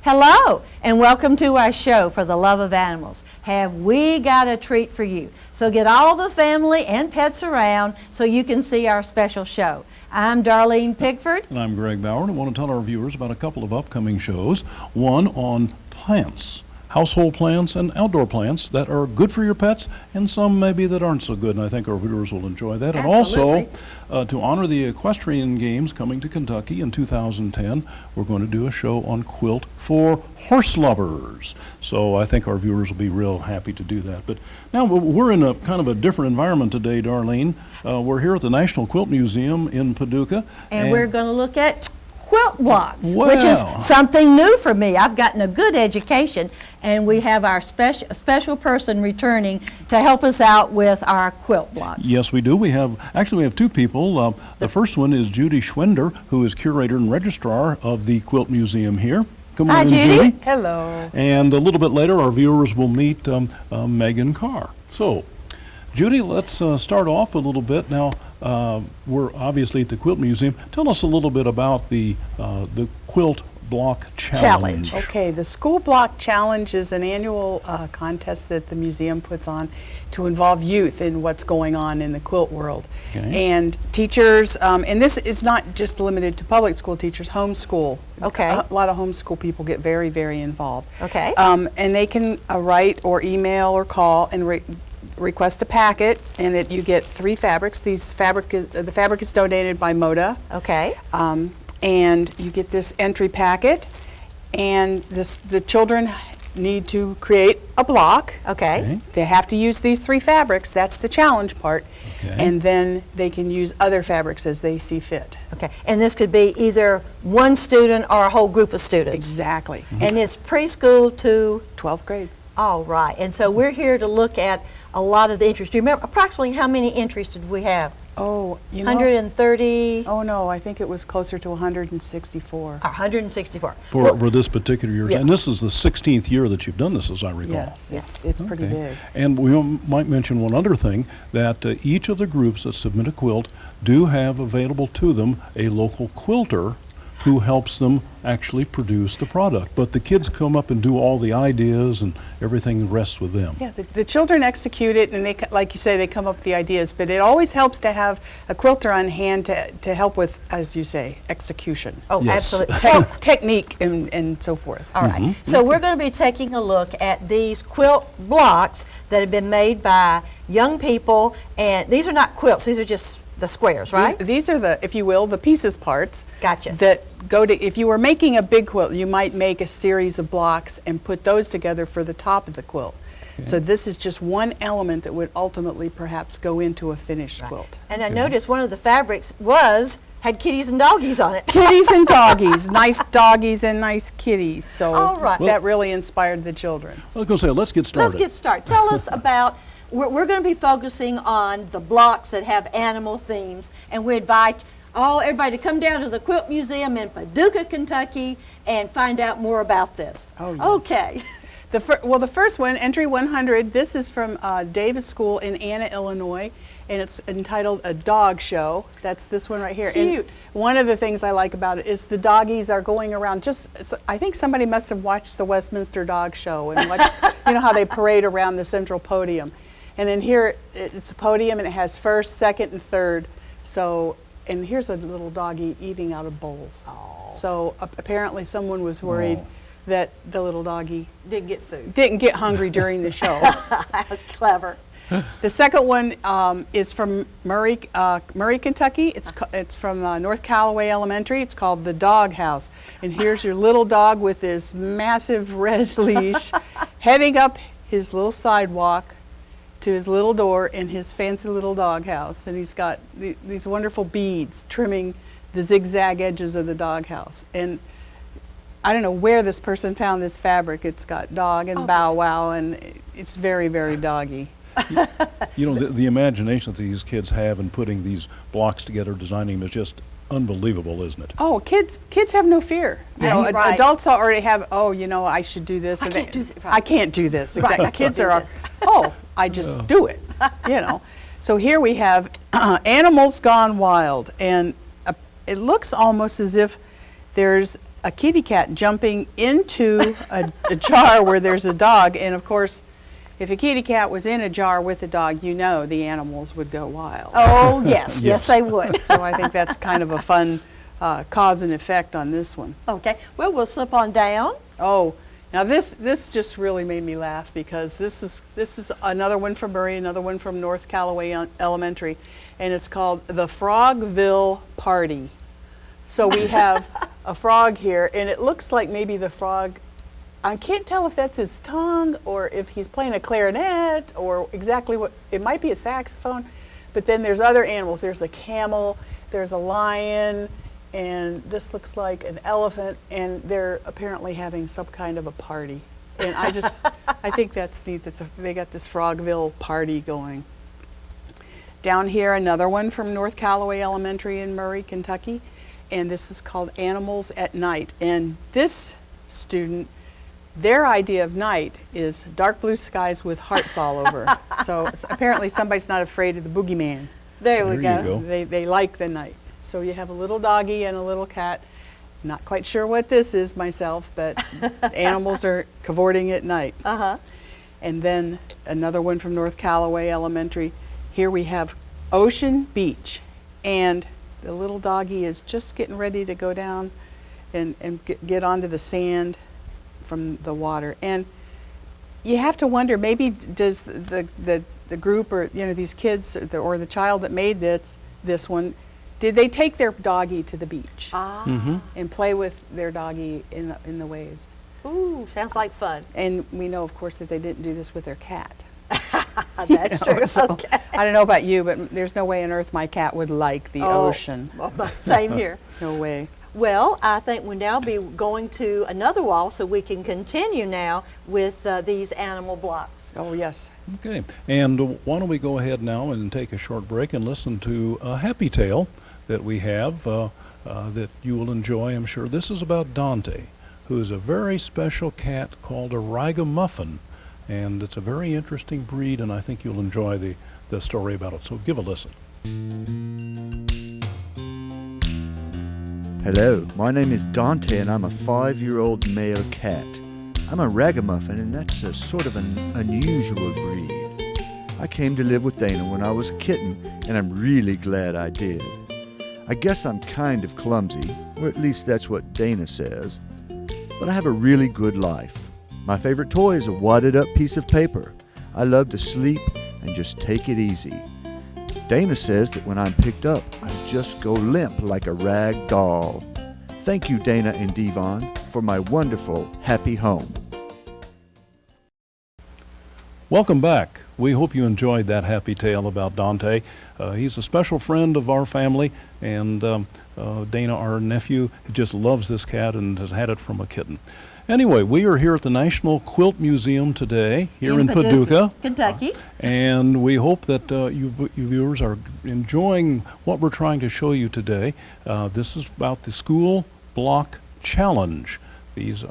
Hello, and welcome to our show for the love of animals. Have we got a treat for you? So get all the family and pets around so you can see our special show. I'm Darlene Pickford. And I'm Greg Bauer, and I want to tell our viewers about a couple of upcoming shows. One on plants, household plants and outdoor plants that are good for your pets, and some maybe that aren't so good, and I think our viewers will enjoy that. Absolutely. And also, to honor the equestrian games coming to Kentucky in 2010, we're going to do a show on quilt for horse lovers. So I think our viewers will be real happy to do that. But now we're in a kind of a different environment today, Darlene. We're here at the National Quilt Museum in Paducah. And we're going to look at quilt blocks, Wow. which is something new for me. I've gotten a good education, and we have our special person returning to help us out with our quilt blocks. Yes, we do. We have two people. The first one is Judy Schwender, who is curator and registrar of the Quilt Museum here. Good Hi, morning, Judy. Hello. And a little bit later, our viewers will meet Megan Carr. So, Judy, let's start off a little bit. Now, we're obviously at the Quilt Museum. Tell us a little bit about the Quilt Block Challenge. Okay, the School Block Challenge is an annual contest that the museum puts on to involve youth in what's going on in the quilt world. Okay. And teachers, and this is not just limited to public school teachers, homeschool. Okay. A lot of homeschool people get very, very involved. Okay. And they can write or email or call and request a packet, and you get 3 fabrics. The fabric is donated by MODA. Okay. And you get this entry packet, and the children need to create a block. Okay. Okay. They have to use these 3 fabrics. That's the challenge part. Okay. And then they can use other fabrics as they see fit. Okay. And this could be either one student or a whole group of students. Exactly. And it's preschool to 12th grade. all right. And so we're here to look at a lot of the entries. Do you remember approximately how many entries did we have? Oh, 130? Oh no, I think it was closer to 164. 164. For this particular year. Yeah. And this is the 16th year that you've done this, as I recall. Yes, it's pretty big. And we might mention one other thing, that each of the groups that submit a quilt do have available to them a local quilter who helps them actually produce the product. But the kids come up and do all the ideas, and everything rests with them. Yeah, the children execute it, and they, like you say, they come up with the ideas, but it always helps to have a quilter on hand to help with, as you say, execution. Oh, Yes. absolutely. Technique and so forth. All right. So we're going to be taking a look at these quilt blocks that have been made by young people, and these are not quilts, these are just the squares, right? These are the, if you will, the pieces parts. Gotcha. That go to, if you were making a big quilt, you might make a series of blocks and put those together for the top of the quilt. Okay. So this is just one element that would ultimately perhaps go into a finished quilt. And I noticed one of the fabrics had kitties and doggies on it. Kitties and doggies, nice doggies and nice kitties. So All right. that really inspired the children. I was going to say, let's get started. Let's get started. Tell us about, we're going to be focusing on the blocks that have animal themes, and we invite everybody to come down to the Quilt Museum in Paducah, Kentucky, and find out more about this. Oh, yes. Okay. The first one, Entry 100, this is from Davis School in Anna, Illinois, and it's entitled A Dog Show. That's this one right here. Cute. And one of the things I like about it is the doggies are going around I think somebody must have watched the Westminster Dog Show and watched, you know how they parade around the central podium. And then here it's a podium, and it has first, second, and third. So, and here's a little doggy eating out of bowls. Oh. So apparently someone was worried that the little doggy Didn't get food. didn't get hungry during the show. How clever. The second one is from Murray, Kentucky. It's from North Callaway Elementary. It's called The Dog House. And here's your little dog with his massive red leash heading up his little sidewalk to his little door in his fancy little dog house. And he's got these wonderful beads trimming the zigzag edges of the dog house. And I don't know where this person found this fabric. It's got dog and bow wow, and it's very, very doggy. You know, the imagination that these kids have in putting these blocks together, designing them, is just unbelievable, isn't it? Oh, kids have no fear. You know, Right. adults already have, I should do this. I can't do this. I can't do this. Exactly. Right. Kids Do are, this. I just do it, you know. So here we have Animals Gone Wild, and it looks almost as if there's a kitty cat jumping into a jar where there's a dog. And of course, if a kitty cat was in a jar with a dog, you know the animals would go wild. Oh, yes, yes, they would. So I think that's kind of a fun cause and effect on this one. Okay, well, we'll slip on down. Oh, now this just really made me laugh because this is another one from Murray, another one from North Callaway Elementary, and it's called the Frogville Party. So we have a frog here, and it looks like maybe the frog, I can't tell if that's his tongue or if he's playing a clarinet or exactly what, it might be a saxophone, but then there's other animals. There's a camel, there's a lion, and this looks like an elephant, and they're apparently having some kind of a party. And I think that's neat that they got this Frogville party going. Down here, another one from North Callaway Elementary in Murray, Kentucky, and this is called Animals at Night. And this student, their idea of night is dark blue skies with hearts all over. So apparently somebody's not afraid of the boogeyman. There we There you go. go. They like the night. So you have a little doggy and a little cat. Not quite sure what this is myself, but animals are cavorting at night. Uh-huh. And then another one from North Callaway Elementary. Here we have Ocean Beach. And the little doggy is just getting ready to go down and get onto the sand from the water. And you have to wonder, maybe does the group or these kids or the child that made this one, did they take their doggy to the beach and play with their doggy in the waves? Ooh, sounds like fun. And we know, of course, that they didn't do this with their cat. That's true. So, Okay. I don't know about you, but there's no way on earth my cat would like the ocean. Well, same here. No way. Well, I think we'll now be going to another wall so we can continue now with these animal blocks. Oh, yes. Okay, and why don't we go ahead now and take a short break and listen to a happy tale that we have that you will enjoy, I'm sure. This is about Dante, who is a very special cat called a ragamuffin, and it's a very interesting breed, and I think you'll enjoy the story about it. So give a listen. Hello, my name is Dante and I'm a 5-year-old male cat. I'm a ragamuffin and that's a sort of an unusual breed. I came to live with Dana when I was a kitten and I'm really glad I did. I guess I'm kind of clumsy, or at least that's what Dana says, but I have a really good life. My favorite toy is a wadded up piece of paper. I love to sleep and just take it easy. Dana says that when I'm picked up, I just go limp like a rag doll. Thank you, Dana and Devon, for my wonderful, happy home. Welcome back. We hope you enjoyed that happy tale about Dante. He's a special friend of our family, and Dana, our nephew, just loves this cat and has had it from a kitten. Anyway, we are here at the National Quilt Museum today, here in Paducah, Kentucky. And we hope that you viewers are enjoying what we're trying to show you today. This is about the School Block Challenge. These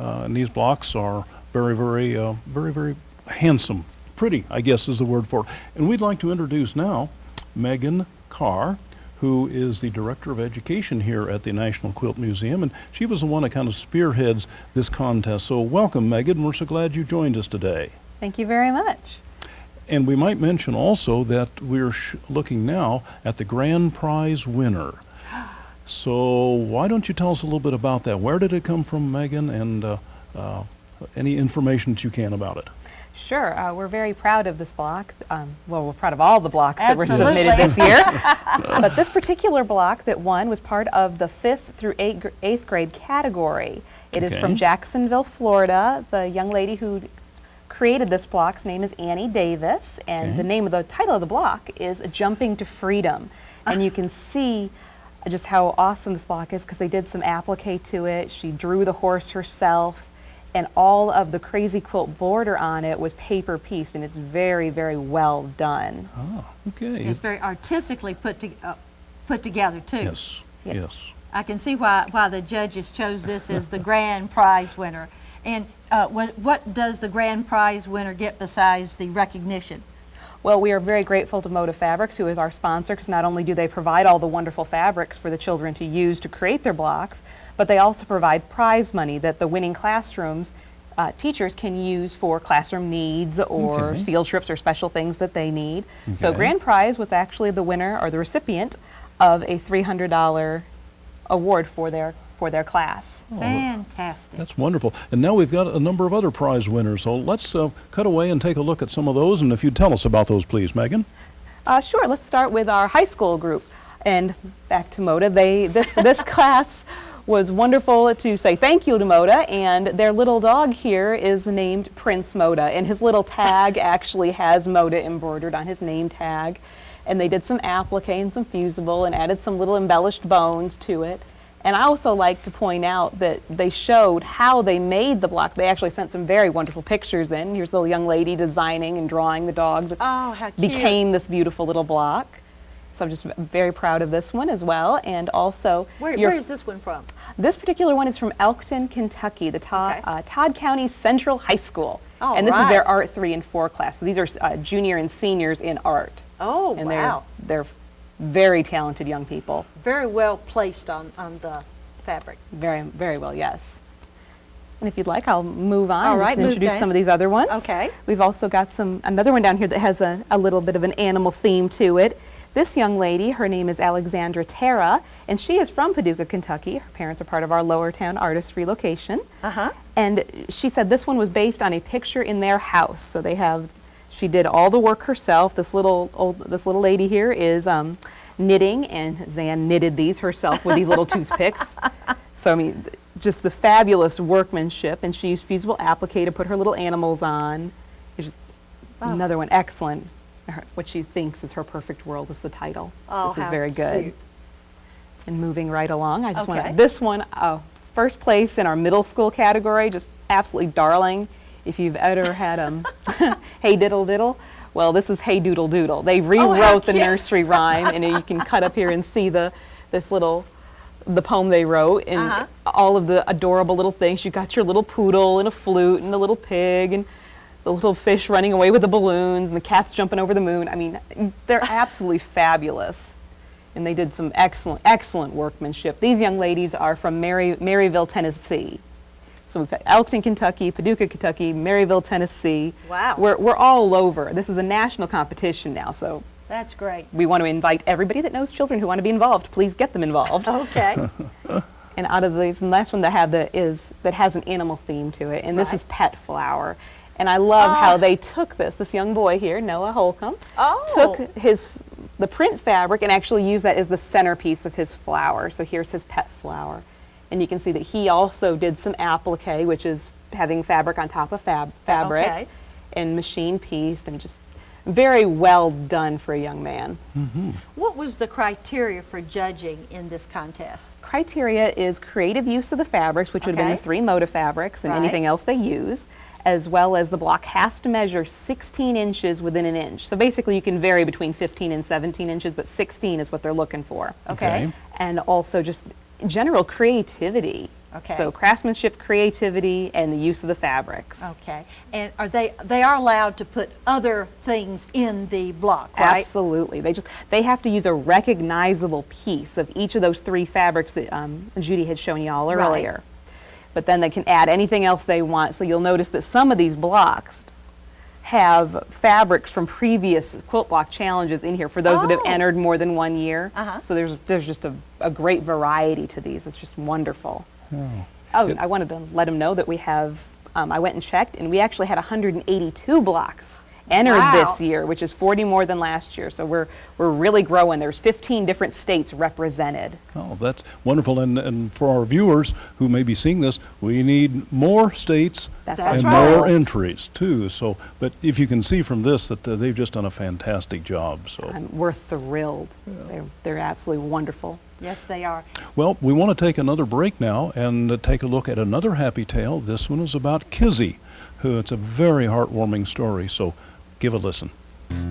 blocks are very, very handsome. Pretty, I guess, is the word for it. And we'd like to introduce now Megan Carr, who is the Director of Education here at the National Quilt Museum, and she was the one that kind of spearheads this contest. So welcome, Megan. We're so glad you joined us today. Thank you very much. And we might mention also that we're looking now at the grand prize winner. So why don't you tell us a little bit about that? Where did it come from, Megan, and any information that you can about it? Sure, we're very proud of this block. Well, we're proud of all the blocks that were Absolutely. submitted this year. But this particular block that won was part of the 5th through 8th grade category. It is from Jacksonville, Florida. The young lady who created this block's name is Annie Davis, and the title of the block is Jumping to Freedom. And you can see just how awesome this block is because they did some applique to it. She drew the horse herself, and all of the crazy quilt border on it was paper pieced, and it's very, very well done. Oh, okay. It's very artistically put together too. Yes, yes. I can see why the judges chose this as the grand prize winner. And what does the grand prize winner get besides the recognition? Well, we are very grateful to Moda Fabrics, who is our sponsor, because not only do they provide all the wonderful fabrics for the children to use to create their blocks, but they also provide prize money that the winning classrooms teachers can use for classroom needs or field trips or special things that they need. So grand prize was actually the winner or the recipient of a $300 award for their class. Fantastic. That's wonderful. And now we've got a number of other prize winners, so let's cut away and take a look at some of those, and if you'd tell us about those, please, Megan. Sure, let's start with our high school group. And back to Moda, this class was wonderful to say thank you to Moda, and their little dog here is named Prince Moda, and his little tag actually has Moda embroidered on his name tag. And they did some applique and some fusible and added some little embellished bones to it. And I also like to point out that they showed how they made the block. They actually sent some very wonderful pictures in. Here's the little young lady designing and drawing the dog that How cute. became this beautiful little block. So I'm just very proud of this one as well. And also, Where is this one from? this particular one is from Elkton, Kentucky, the Todd County Central High School. All and this is right. their Art 3 and 4 class. So these are junior and seniors in art. Oh, And wow. they're very talented young people. Very well placed on the fabric. Very, very well, yes. And if you'd like, I'll move on All and right, just move introduce down. some of these other ones. Okay. We've also got another one down here that has a little bit of an animal theme to it. This young lady, her name is Alexandra Terra, and she is from Paducah, Kentucky. Her parents are part of our Lower Town Artist Relocation. And she said this one was based on a picture in their house. So she did all the work herself. This little lady here is knitting, and Zan knitted these herself with these little toothpicks. So I mean, just the fabulous workmanship, and she used fusible applique to put her little animals on. It's just another one, excellent. What she thinks is her perfect world is the title. Oh, this is how very good. cute. And moving right along, I just want Okay. this one, first place in our middle school category, just absolutely darling. If you've ever had Hey Diddle Diddle, well, this is Hey Doodle Doodle. They rewrote the cute. nursery rhyme, and you can cut up here and see the poem they wrote, and all of the adorable little things. You got your little poodle and a flute and a little pig and the little fish running away with the balloons and the cats jumping over the moon. I mean, they're absolutely fabulous. And they did some excellent, excellent workmanship. These young ladies are from Maryville, Tennessee. So we've got Elkton, Kentucky, Paducah, Kentucky, Maryville, Tennessee. Wow. We're all over. This is a national competition now, so That's great. we want to invite everybody that knows children who want to be involved. Please get them involved. Okay. And out of these, the last one that has an animal theme to it, and this Right. is Pet Flower. And I love how they took this young boy here, Noah Holcomb, took the print fabric and actually used that as the centerpiece of his flower. So here's his pet flower. And you can see that he also did some applique, which is having fabric on top of fabric, Okay. and machine pieced, and just very well done for a young man. What was the criteria for judging in this contest? Criteria is creative use of the fabrics, which would have been the Okay. 3 Moda fabrics and Right. anything else they use, as well as the block has to measure 16 inches within an inch. So basically you can vary between 15 and 17 inches, but 16 is what they're looking for. Okay. And also just general creativity. Okay. So craftsmanship, creativity, and the use of the fabrics. Okay. And they are allowed to put other things in the block, right? Absolutely. They have to use a recognizable piece of each of those 3 fabrics that Judy had shown you all earlier. But then they can add anything else they want. So you'll notice that some of these blocks have fabrics from previous quilt block challenges in here for those that have entered more than 1 year. So there's just a great variety to these. It's just wonderful. I wanted to let them know that we have, I went and checked, and we actually had 182 blocks entered this year, which is 40 more than last year. So we're really growing. There's 15 different states represented. Oh, that's wonderful. And for our viewers who may be seeing this, we need more states That's and right. more entries too. So, but if you can see from this that they've just done a fantastic job. So, We're thrilled. They're absolutely wonderful. Yes, they are. well, we want to take another break now and take a look at another happy tale. This one is about Kizzy, who it's a very heartwarming story. So, give a listen.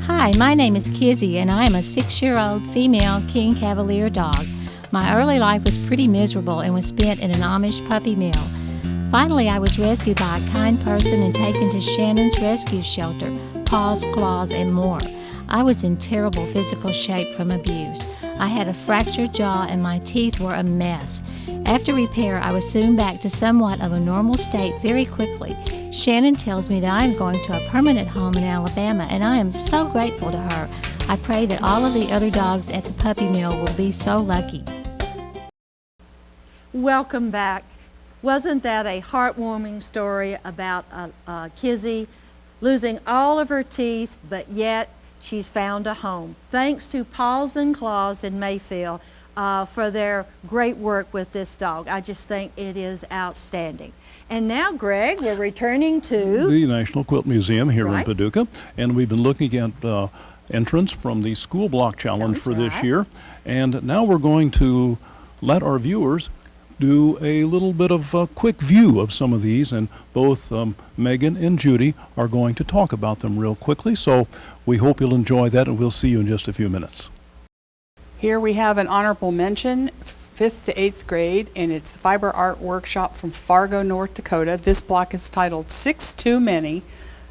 Hi, my name is Kizzy, and I am a 6-year-old female King Cavalier dog. My early life was pretty miserable and was spent in an Amish puppy mill. Finally, I was rescued by a kind person and taken to Shannon's Rescue Shelter, Paws, Claws, and more. I was in terrible physical shape from abuse. I had a fractured jaw and my teeth were a mess. After repair, I was soon back to somewhat of a normal state very quickly. Shannon tells me that I am going to a permanent home in Alabama, and I am so grateful to her. I pray that all of the other dogs at the puppy mill will be so lucky. Welcome back. Wasn't that a heartwarming story about Kizzy losing all of her teeth, but yet she's found a home? Thanks to Paws and Claws in Mayfield for their great work with this dog. I just think it is outstanding. And now, Greg, we're returning to the National Quilt Museum here in Right. Paducah, and we've been looking at entrants from the School Block Challenge for this right. year. And now we're going to let our viewers do a little bit of a quick view of some of these, and both Megan and Judy are going to talk about them real quickly. So we hope you'll enjoy that, and we'll see you in just a few minutes. Here we have an honorable mention, 5th to 8th grade, and it's the Fiber Art Workshop from Fargo, North Dakota. This block is titled Six Too Many.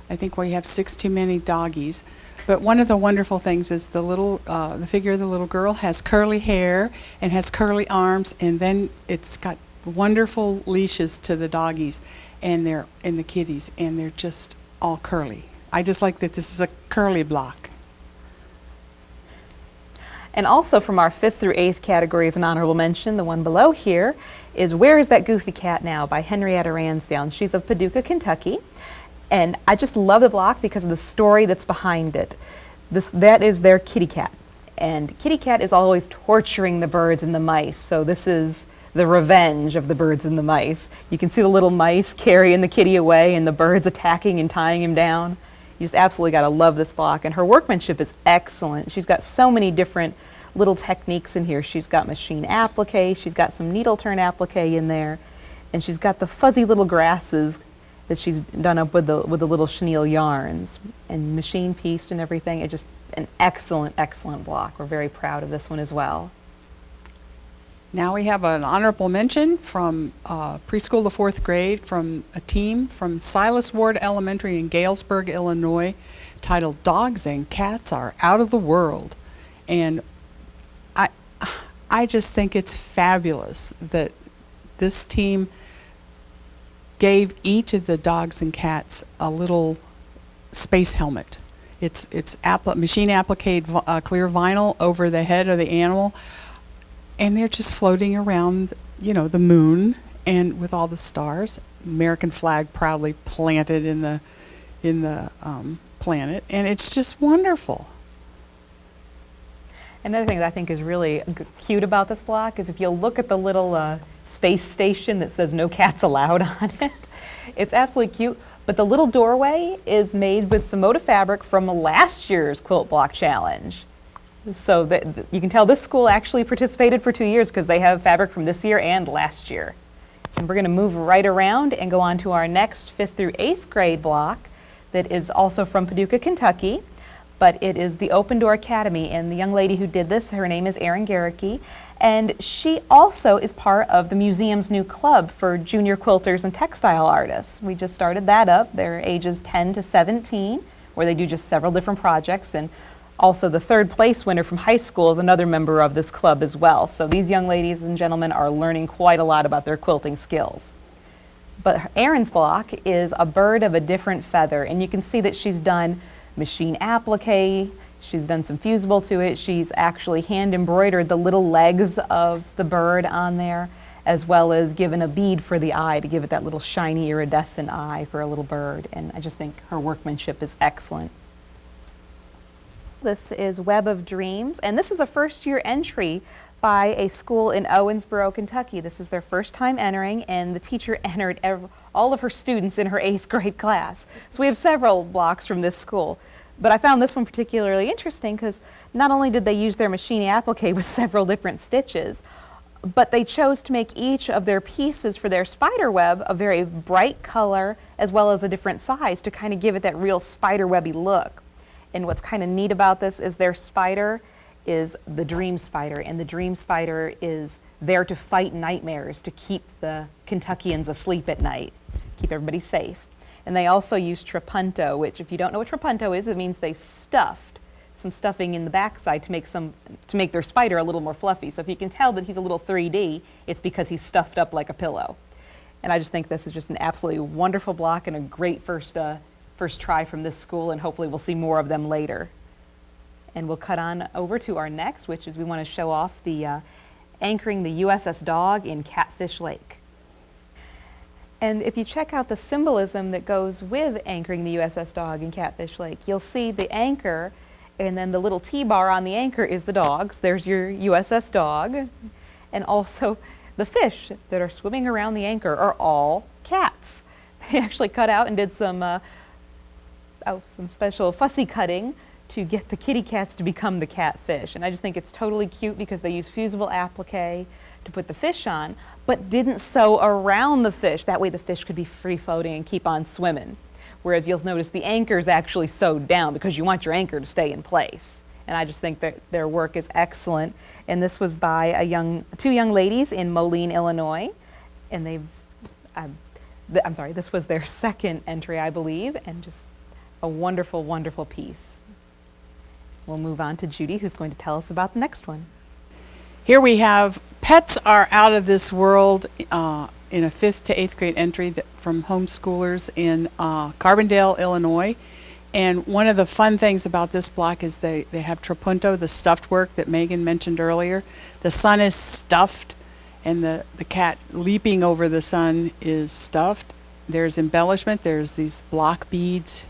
I think we have 6 too many doggies. But one of the wonderful things is the figure of the little girl has curly hair and has curly arms, and then it's got wonderful leashes to the doggies and the kitties, and they're just all curly. I just like that this is a curly block. And also from our 5th through 8th category as an honorable mention, the one below here is Where is That Goofy Cat Now by Henrietta Ransdale. She's of Paducah, Kentucky. And I just love the block because of the story that's behind it. That is their kitty cat. And kitty cat is always torturing the birds and the mice. So this is the revenge of the birds and the mice. You can see the little mice carrying the kitty away and the birds attacking and tying him down. You just absolutely got to love this block. And her workmanship is excellent. She's got so many different little techniques in here. She's got machine applique, she's got some needle turn applique in there, and she's got the fuzzy little grasses that she's done up with the little chenille yarns and machine pieced and everything. It's just an excellent, excellent block. We're very proud of this one as well. Now we have an honorable mention from preschool to 4th grade from a team from Silas Ward Elementary in Galesburg, Illinois, titled Dogs and Cats Are Out of the World. And I just think it's fabulous that this team gave each of the dogs and cats a little space helmet. It's machine appliqued clear vinyl over the head of the animal, and they're just floating around, the moon, and with all the stars, American flag proudly planted in the planet, and it's just wonderful. Another thing that I think is really cute about this block is if you look at the little space station that says no cats allowed on it, it's absolutely cute. But the little doorway is made with Samoda fabric from last year's Quilt Block Challenge. So that you can tell this school actually participated for 2 years because they have fabric from this year and last year. And we're going to move right around and go on to our next 5th through 8th grade block that is also from Paducah, Kentucky. But it is the Open Door Academy, and the young lady who did this, her name is Erin Garricky, and she also is part of the museum's new club for junior quilters and textile artists. We just started that up. They're ages 10 to 17, where they do just several different projects, and also the 3rd place winner from high school is another member of this club as well. So these young ladies and gentlemen are learning quite a lot about their quilting skills. But Erin's block is a bird of a different feather, and you can see that she's done machine applique, she's done some fusible to it, she's actually hand embroidered the little legs of the bird on there, as well as given a bead for the eye to give it that little shiny iridescent eye for a little bird, and I just think her workmanship is excellent. This is Web of Dreams, and this is a first-year entry by a school in Owensboro, Kentucky. This is their first time entering, and the teacher entered all of her students in her 8th grade class. So we have several blocks from this school. But I found this one particularly interesting because not only did they use their machine applique with several different stitches, but they chose to make each of their pieces for their spider web a very bright color as well as a different size to kind of give it that real spider webby look. And what's kind of neat about this is their spider is the dream spider, and the dream spider is there to fight nightmares, to keep the Kentuckians asleep at night, keep everybody safe. And they also use trapunto, which if you don't know what trapunto is, it means they stuffed some stuffing in the backside to make their spider a little more fluffy. So if you can tell that he's a little 3D, it's because he's stuffed up like a pillow. And I just think this is just an absolutely wonderful block and a great first try from this school, and hopefully we'll see more of them later. And we'll cut on over to our next, which is we want to show off the anchoring the USS Dog in Catfish Lake. And if you check out the symbolism that goes with anchoring the USS Dog in Catfish Lake, you'll see the anchor, and then the little T-bar on the anchor is the dogs. There's your USS Dog. And also the fish that are swimming around the anchor are all cats. They actually cut out and did some special fussy cutting to get the kitty cats to become the catfish. And I just think it's totally cute because they use fusible applique to put the fish on, but didn't sew around the fish. That way the fish could be free floating and keep on swimming. Whereas you'll notice the anchor is actually sewed down because you want your anchor to stay in place. And I just think that their work is excellent. And this was by two young ladies in Moline, Illinois. And this was their second entry, I believe, and just a wonderful, wonderful piece. We'll move on to Judy, who's going to tell us about the next one. Here we have Pets Are Out of This World in a 5th to 8th grade entry from homeschoolers in Carbondale, Illinois. And one of the fun things about this block is they have trapunto, the stuffed work that Megan mentioned earlier. The sun is stuffed, and the cat leaping over the sun is stuffed. There's embellishment. There's these block beads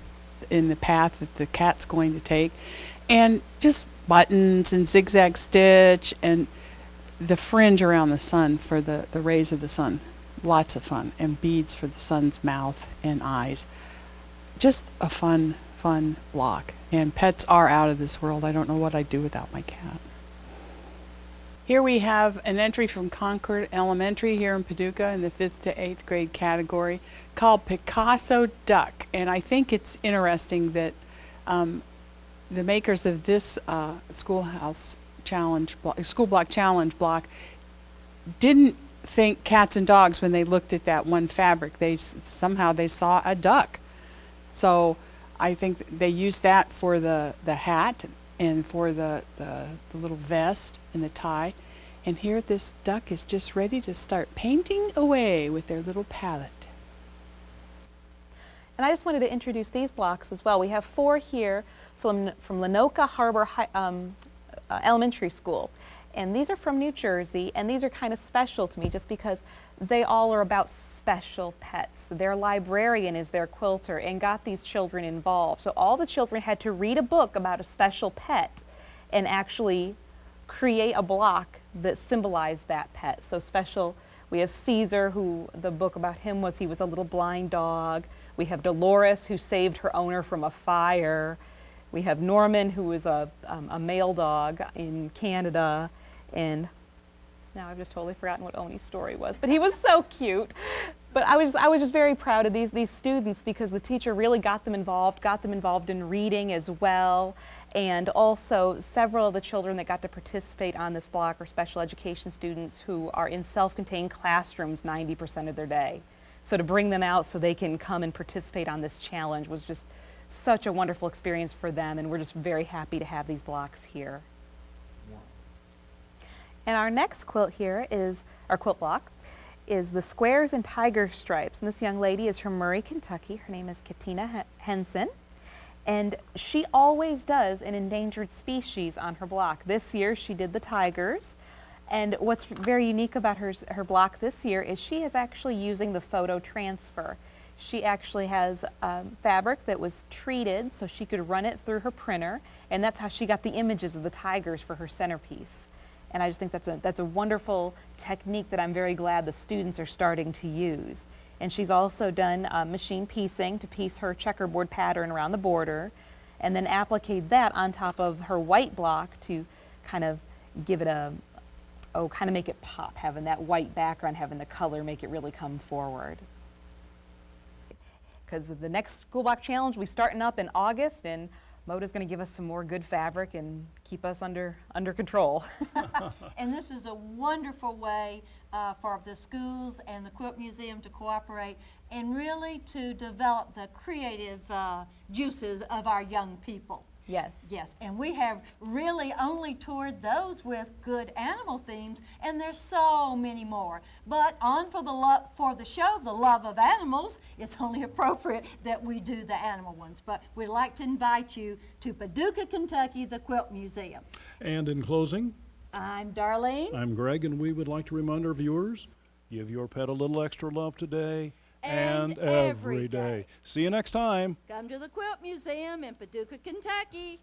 in the path that the cat's going to take. And just buttons and zigzag stitch and the fringe around the sun for the rays of the sun. Lots of fun. And beads for the sun's mouth and eyes. Just a fun block. And pets are out of this world. I don't know what I'd do without my cat. Here we have an entry from Concord Elementary here in Paducah in the 5th to 8th grade category called Picasso Duck. And I think it's interesting that the makers of this school block challenge block didn't think cats and dogs when they looked at that one fabric. They somehow saw a duck. So I think they used that for the hat and for the little vest and the tie. And here this duck is just ready to start painting away with their little palette. And I just wanted to introduce these blocks as well. We have 4 here from Lenoka Harbor Elementary School. And these are from New Jersey, and these are kind of special to me just because they all are about special pets. Their librarian is their quilter and got these children involved. So all the children had to read a book about a special pet and actually create a block that symbolized that pet. So special, we have Caesar, who the book about him was he was a little blind dog. We have Dolores, who saved her owner from a fire. We have Norman, who was a male dog in Canada. And now I've just totally forgotten what Oni's story was, but he was so cute. But I was just very proud of these students because the teacher really got them involved in reading as well. And also several of the children that got to participate on this block are special education students who are in self-contained classrooms 90% of their day. So to bring them out so they can come and participate on this challenge was just such a wonderful experience for them, and we're just very happy to have these blocks here. And our next quilt here is, our quilt block, is the Squares and Tiger Stripes. And this young lady is from Murray, Kentucky. Her name is Katina Henson. And she always does an endangered species on her block. This year she did the tigers. And what's very unique about her block this year is she is actually using the photo transfer. She actually has fabric that was treated so she could run it through her printer, and that's how she got the images of the tigers for her centerpiece. And I just think that's a wonderful technique that I'm very glad the students are starting to use. And she's also done machine piecing to piece her checkerboard pattern around the border, and then appliqued that on top of her white block to kind of give it kind of make it pop, having that white background, having the color make it really come forward. Because the next school block challenge, we're starting up in August, and Moda's going to give us some more good fabric and keep us under control. And this is a wonderful way for the schools and the Quilt Museum to cooperate and really to develop the creative juices of our young people. Yes. Yes, and we have really only toured those with good animal themes, and there's so many more. But on for the show, The Love of Animals, it's only appropriate that we do the animal ones. But we'd like to invite you to Paducah, Kentucky, the Quilt Museum. And in closing, I'm Darlene. I'm Greg, and we would like to remind our viewers, give your pet a little extra love today and every day. See you next time. Come to the Quilt Museum in Paducah, Kentucky.